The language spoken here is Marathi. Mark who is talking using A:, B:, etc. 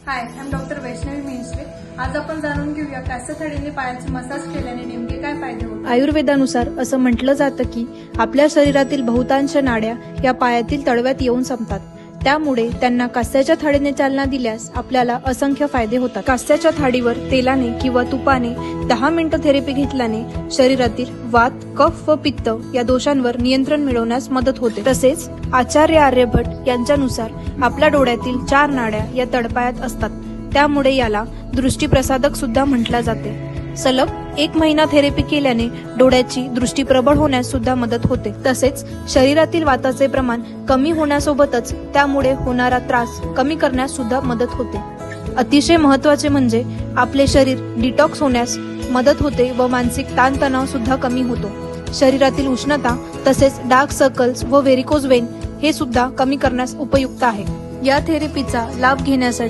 A: High, I am doctor Vaishnavi मिंस्ट्रे. आज आपण जाणून घेऊया कास्याथडीने पायाचे मसाज केल्याने नेमके काय फायदे होतात.
B: आयुर्वेदानुसार असं म्हटलं जातं की आपल्या शरीरातील बहुतांश नाड्या या पायातील तळव्यात येऊन संपतात. त्यामुळे त्यांना कास्याच्या थाळीने चालना दिल्यास आपल्याला असंख्य फायदे होतात. कास्याच्या थाळीवर तेलाने किंवा तुपाने 10 मिनिटं थेरपी घेतल्याने शरीरातील वात, कफ व पित्त या दोषांवर नियंत्रण मिळवण्यास मदत होते. तसेच आचार्य आर्यभट यांच्यानुसार आपल्या डोळ्यातील 4 नाड्या या तळपायात असतात. त्यामुळे याला दृष्टीप्रसादक सुद्धा म्हटले जाते. सलग 1 महिना थेरपी केल्याने डोळ्याची दृष्टी प्रबळ होण्यास सुद्धा मदत होते. तसेच शरीरातील वाताचे प्रमाण कमी होण्यासोबतच त्यामुळे होणारा त्रास कमी करण्यास सुद्धा मदत होते. अतिशय महत्त्वाचे म्हणजे आपले शरीर डिटॉक्स होण्यास मदत होते व मानसिक ताणतणाव सुद्धा कमी होतो. शरीरातील उष्णता तसेच डार्क सर्कल्स व व्हेरिकोज वेन हे सुद्धा कमी करण्यास उपयुक्त आहे. या थेरपीचा लाभ घेण्यासाठी